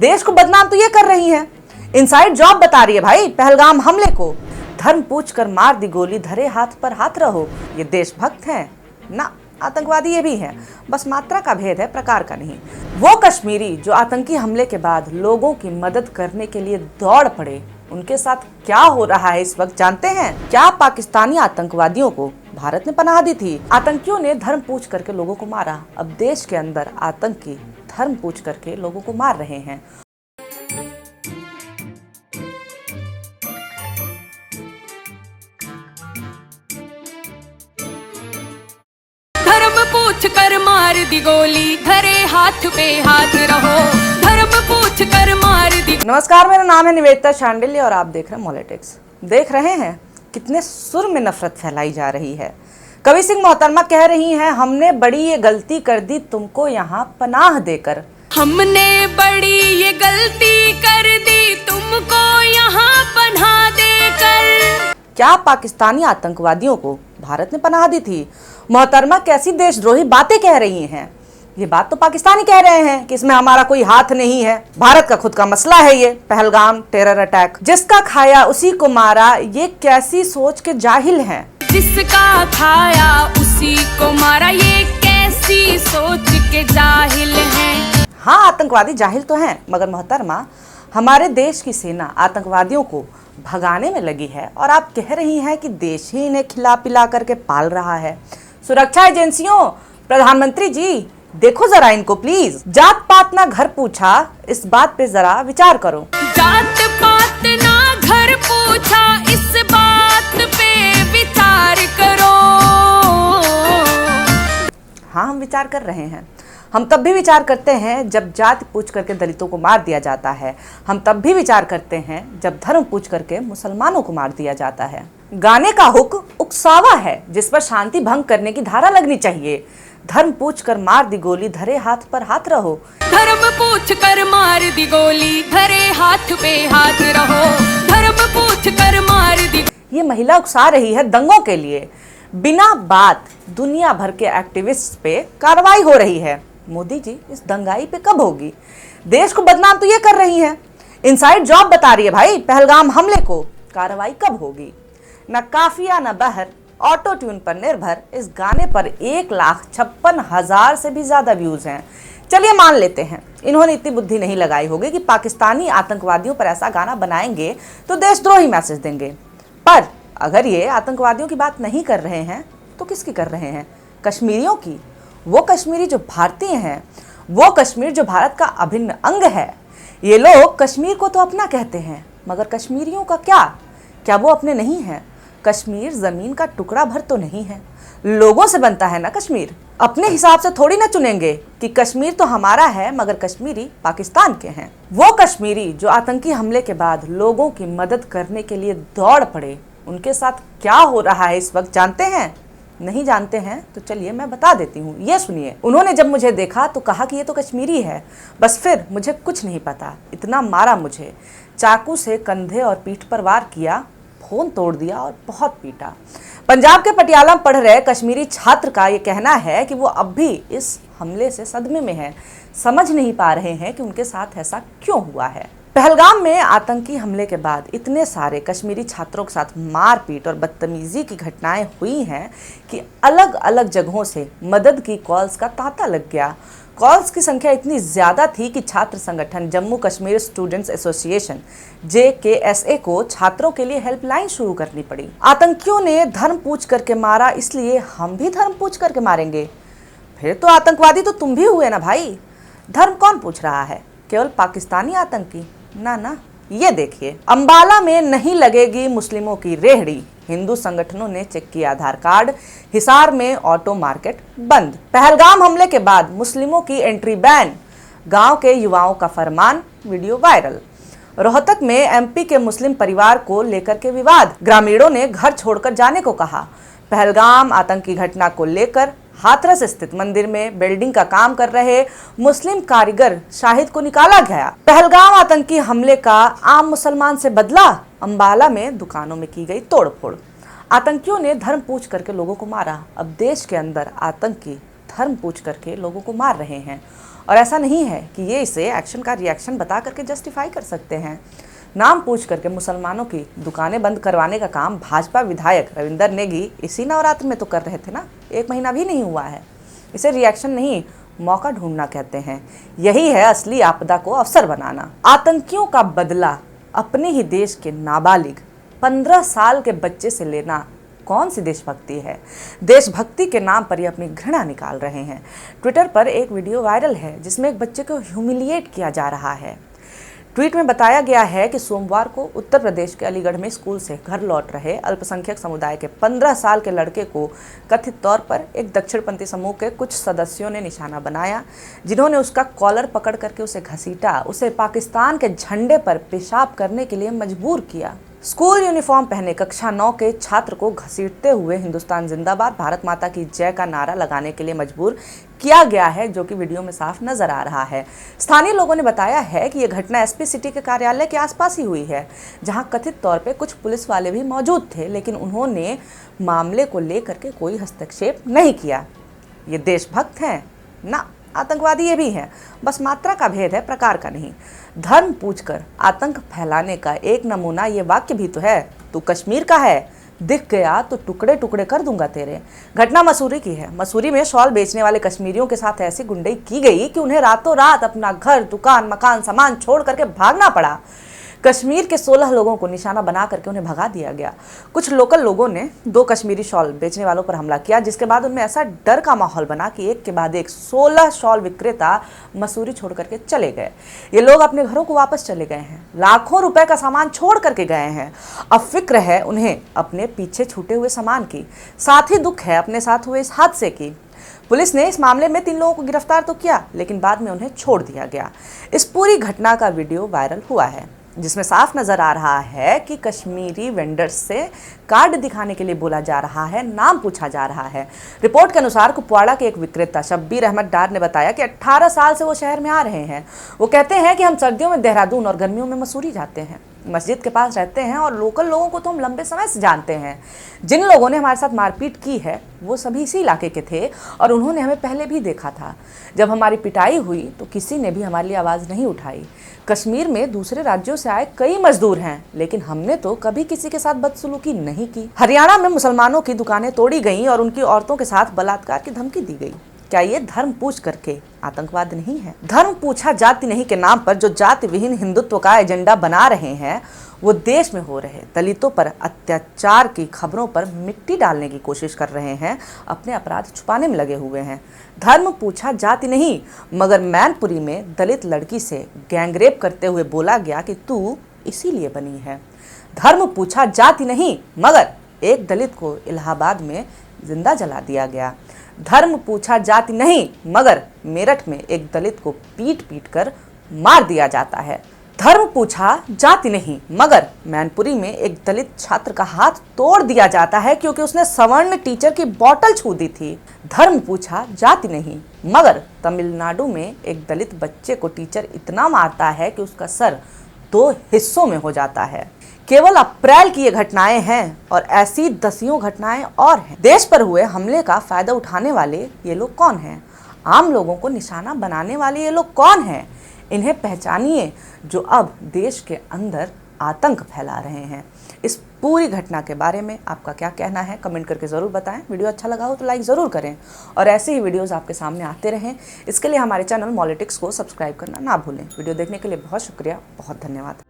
देश को बदनाम तो ये कर रही है। इनसाइड जॉब बता रही है भाई पहलगाम हमले को धर्म पूछ कर मार दी गोली, धरे हाथ पर हाथ रहो। ये देशभक्त हैं ना, आतंकवादी ये भी हैं, बस मात्रा का भेद है, प्रकार का नहीं। वो कश्मीरी जो आतंकी हमले के बाद लोगों की मदद करने के लिए दौड़ पड़े, उनके साथ क्या हो रहा है इस वक्त जानते हैं? क्या पाकिस्तानी आतंकवादियों को भारत ने पनाह दी थी? आतंकियों ने धर्म पूछ करके लोगों को मारा। अब देश के अंदर आतंकी धर्म पूछ करके लोगों को मार रहे हैं। धर्म पूछ कर मार दी गोली, धरे हाथ पे हाथ रहो। धर्म पूछ कर मार दी। नमस्कार, मेरा नाम है निवेदिता शांडिल्य और आप देख रहे हैं मॉलिटिक्स। देख रहे हैं कितने सुर में नफरत फैलाई जा रही है। कवि सिंह मोहतरमा कह रही हैं, हमने बड़ी ये गलती कर दी तुमको यहाँ पनाह देकर। हमने बड़ी ये गलती कर दी तुमको यहाँ पनाह देकर। क्या पाकिस्तानी आतंकवादियों को भारत ने पनाह दी थी? मोहतरमा कैसी देशद्रोही बातें कह रही हैं। ये बात तो पाकिस्तानी कह रहे हैं कि इसमें हमारा कोई हाथ नहीं है, भारत का खुद का मसला है। ये पहलगाम टेरर अटैक, जिसका खाया उसी को मारा, ये कैसी सोच के जाहिल हैं। जिसका खाया उसी को मारा, ये कैसी सोच के जाहिल हैं। हाँ, आतंकवादी जाहिल तो हैं, मगर मोहतरमा हमारे देश की सेना आतंकवादियों को भगाने में लगी है और आप कह रही हैं कि देश ही इन्हें खिला पिला करके पाल रहा है। सुरक्षा एजेंसियों, प्रधानमंत्री जी, देखो जरा इनको प्लीज। जात पात ना घर पूछा, इस बात पे जरा विचार करो। जात पात ना घर पूछा, इस बात पे विचार करो। हाँ, हम विचार कर रहे हैं। हम तब भी विचार करते हैं जब जाति पूछ करके दलितों को मार दिया जाता है। हम तब भी विचार करते हैं जब धर्म पूछ करके मुसलमानों को मार दिया जाता है। गाने का हुक उकसावा है जिस पर शांति भंग करने की धारा लगनी चाहिए। धर्म पूछ कर मार दी गोली, धरे हाथ पर हाथ रहो। धर्म पूछ कर मार दी गोली, धरे हाथ पे हाथ रहो। धर्म पूछ कर मार दी। ये महिला उकसा रही है दंगों के लिए। बिना बात दुनिया भर के एक्टिविस्ट पे कार्रवाई हो रही है। मोदी जी, इस दंगाई पे कब होगी? देश को बदनाम तो ये कर रही है। इनसाइड जॉब बता रही है भाई पहलगाम हमले को कार्रवाई कब होगी? न काफिया न बहर, ऑटो ट्यून पर निर्भर इस गाने पर 1,56,000 से भी ज्यादा व्यूज हैं। चलिए मान लेते हैं इन्होंने इतनी बुद्धि नहीं लगाई होगी कि पाकिस्तानी आतंकवादियों पर ऐसा गाना बनाएंगे तो देशद्रोही मैसेज देंगे। पर अगर ये आतंकवादियों की बात नहीं कर रहे हैं तो किसकी कर रहे हैं? कश्मीरियों की। वो कश्मीरी जो भारतीय हैं, वो कश्मीर जो भारत का अभिन्न अंग है। ये लोग कश्मीर को तो अपना कहते हैं, मगर कश्मीरियों का क्या वो अपने नहीं हैं? कश्मीर जमीन का टुकड़ा भर तो नहीं है, लोगों से बनता है ना कश्मीर। अपने हिसाब से थोड़ी ना चुनेंगे कि कश्मीर तो हमारा है मगर कश्मीरी पाकिस्तान के हैं। वो कश्मीरी जो आतंकी हमले के बाद लोगों की मदद करने के लिए दौड़ पड़े, उनके साथ क्या हो रहा है इस वक्त जानते हैं? नहीं जानते हैं तो चलिए मैं बता देती हूँ, ये सुनिए। उन्होंने जब मुझे देखा तो कहा कि ये तो कश्मीरी है, बस फिर मुझे कुछ नहीं पता, इतना मारा मुझे, चाकू से कंधे और पीठ पर वार किया, फोन तोड़ दिया और बहुत पीटा। पंजाब के पटियाला में पढ़ रहे कश्मीरी छात्र का ये कहना है कि वो अब भी इस हमले से सदमे में है, समझ नहीं पा रहे हैं कि उनके साथ ऐसा क्यों हुआ है। पहलगाम में आतंकी हमले के बाद इतने सारे कश्मीरी छात्रों के साथ मारपीट और बदतमीजी की घटनाएं हुई हैं कि अलग अलग जगहों से मदद की कॉल्स का तांता लग गया। कॉल्स की संख्या इतनी ज़्यादा थी कि छात्र संगठन Jammu Kashmir students association JKSA को छात्रों के लिए हेल्पलाइन शुरू करनी पड़ी। आतंकियों ने धर्म पूछ करके मारा, इसलिए हम भी धर्म पूछ करके मारेंगे। फिर तो आतंकवादी तो तुम भी हुए ना भाई। धर्म कौन पूछ रहा है? केवल पाकिस्तानी आतंकी? ना, ये देखिए, अंबाला में नहीं लगेगी मुस्लिमों की रेहड़ी, हिंदू संगठनों ने चेक किया आधार कार्ड। हिसार में ऑटो मार्केट बंद। पहलगाम हमले के बाद मुस्लिमों की एंट्री बैन, गांव के युवाओं का फरमान, वीडियो वायरल। रोहतक में MP के मुस्लिम परिवार को लेकर के विवाद, ग्रामीणों ने घर छोड़कर जाने को कहा। पहलगाम आतंकी घटना को लेकर हाथरस स्थित मंदिर में बिल्डिंग का काम कर रहे मुस्लिम कारीगर शाहिद को निकाला गया। पहलगाम आतंकी हमले का आम मुसलमान से बदला, अंबाला में दुकानों में की गई तोड़फोड़। आतंकियों ने धर्म पूछ करके लोगों को मारा। अब देश के अंदर आतंकी धर्म पूछ करके लोगों को मार रहे हैं और ऐसा नहीं है कि ये इसे एक्शन का रिएक्शन बता करके जस्टिफाई कर सकते हैं। नाम पूछ करके मुसलमानों की दुकानें बंद करवाने का काम भाजपा विधायक रविंदर नेगी इसी नवरात्र में तो कर रहे थे ना, 1 महीना भी नहीं हुआ है। इसे रिएक्शन नहीं, मौका ढूंढना कहते हैं। यही है असली आपदा को अवसर बनाना। आतंकियों का बदला अपने ही देश के नाबालिग 15 साल के बच्चे से लेना कौन सी देशभक्ति है? देशभक्ति के नाम पर ये अपनी घृणा निकाल रहे हैं। ट्विटर पर एक वीडियो वायरल है जिसमें एक बच्चे को ह्यूमिलिएट किया जा रहा है। ट्वीट में बताया गया है कि सोमवार को उत्तर प्रदेश के अलीगढ़ में स्कूल से घर लौट रहे अल्पसंख्यक समुदाय के 15 साल के लड़के को कथित तौर पर एक दक्षिणपंथी समूह के कुछ सदस्यों ने निशाना बनाया, जिन्होंने उसका कॉलर पकड़ करके उसे घसीटा, उसे पाकिस्तान के झंडे पर पेशाब करने के लिए मजबूर किया। स्कूल यूनिफॉर्म पहने कक्षा 9 के छात्र को घसीटते हुए हिंदुस्तान जिंदाबाद, भारत माता की जय का नारा लगाने के लिए मजबूर किया गया है, जो कि वीडियो में साफ नजर आ रहा है। स्थानीय लोगों ने बताया है कि यह घटना एसपी सिटी के कार्यालय के आसपास ही हुई है, जहां कथित तौर पे कुछ पुलिस वाले भी मौजूद थे, लेकिन उन्होंने मामले को लेकर के कोई हस्तक्षेप नहीं किया। ये देशभक्त हैं ना, आतंकवादी ये भी हैं, बस मात्रा का भेद है, प्रकार का नहीं। धर्म पूछकर आतंक फैलाने का एक नमूना ये वाक्य भी तो है, तू कश्मीर का है, दिख गया तो टुकड़े टुकड़े कर दूंगा तेरे। घटना मसूरी की है। मसूरी में शॉल बेचने वाले कश्मीरियों के साथ ऐसी गुंडई की गई कि उन्हें रातों रात अपना घर, दुकान, मकान, सामान छोड़ करके भागना पड़ा। कश्मीर के 16 लोगों को निशाना बना करके उन्हें भगा दिया गया। कुछ लोकल लोगों ने 2 कश्मीरी शॉल बेचने वालों पर हमला किया, जिसके बाद उनमें ऐसा डर का माहौल बना कि एक के बाद एक 16 शॉल विक्रेता मसूरी छोड़ करके चले गए। ये लोग अपने घरों को वापस चले गए हैं, लाखों रुपए का सामान छोड़ करके गए हैं। अब फिक्र है उन्हें अपने पीछे छूटे हुए सामान की, साथ ही दुख है अपने साथ हुए इस हादसे की। पुलिस ने इस मामले में 3 लोगों को गिरफ्तार तो किया, लेकिन बाद में उन्हें छोड़ दिया गया। इस पूरी घटना का वीडियो वायरल हुआ है, जिसमें साफ नजर आ रहा है कि कश्मीरी वेंडर्स से कार्ड दिखाने के लिए बोला जा रहा है, नाम पूछा जा रहा है। रिपोर्ट के अनुसार कुपवाड़ा के एक विक्रेता शब्बीर अहमद डार ने बताया कि 18 साल से वो शहर में आ रहे हैं। वो कहते हैं कि हम सर्दियों में देहरादून और गर्मियों में मसूरी जाते हैं, मस्जिद के पास रहते हैं और लोकल लोगों को तो हम लंबे समय से जानते हैं। जिन लोगों ने हमारे साथ मारपीट की है वो सभी इसी इलाके के थे और उन्होंने हमें पहले भी देखा था। जब हमारी पिटाई हुई तो किसी ने भी हमारे लिए आवाज़ नहीं उठाई। कश्मीर में दूसरे राज्यों से आए कई मजदूर हैं, लेकिन हमने तो कभी किसी के साथ बदसलूकी नहीं की। हरियाणा में मुसलमानों की दुकानें तोड़ी गईं और उनकी औरतों के साथ बलात्कार की धमकी दी गई। क्या ये धर्म पूछ करके आतंकवाद नहीं है? धर्म पूछा जाति नहीं के नाम पर जो जाति विहीन हिंदुत्व का एजेंडा बना रहे हैं, वो देश में हो रहे दलितों पर अत्याचार की खबरों पर मिट्टी डालने की कोशिश कर रहे हैं, अपने अपराध छुपाने में लगे हुए हैं। धर्म पूछा जाति नहीं, मगर मैनपुरी में दलित लड़की से गैंगरेप करते हुए बोला गया कि तू इसीलिए बनी है। धर्म पूछा जाति नहीं, मगर एक दलित को इलाहाबाद में जिंदा जला दिया गया। धर्म पूछा जाति नहीं, मगर मेरठ में एक दलित को पीट पीट कर मार दिया जाता है। धर्म पूछा जाति नहीं, मगर मैनपुरी में एक दलित छात्र का हाथ तोड़ दिया जाता है क्योंकि उसने सवर्ण टीचर की बोतल छू दी थी। धर्म पूछा जाति नहीं, मगर तमिलनाडु में एक दलित बच्चे को टीचर इतना मारता है कि उसका सर 2 हिस्सों में हो जाता है। केवल अप्रैल की ये घटनाएं हैं और ऐसी दसियों घटनाएं और हैं। देश पर हुए हमले का फायदा उठाने वाले ये लोग कौन हैं? आम लोगों को निशाना बनाने वाले ये लोग कौन हैं? इन्हें पहचानिए, जो अब देश के अंदर आतंक फैला रहे हैं। इस पूरी घटना के बारे में आपका क्या कहना है, कमेंट करके ज़रूर बताएं। वीडियो अच्छा लगा हो तो लाइक ज़रूर करें और ऐसे ही वीडियोस आपके सामने आते रहें। इसके लिए हमारे चैनल मॉलिटिक्स को सब्सक्राइब करना ना भूलें। वीडियो देखने के लिए बहुत शुक्रिया, बहुत धन्यवाद।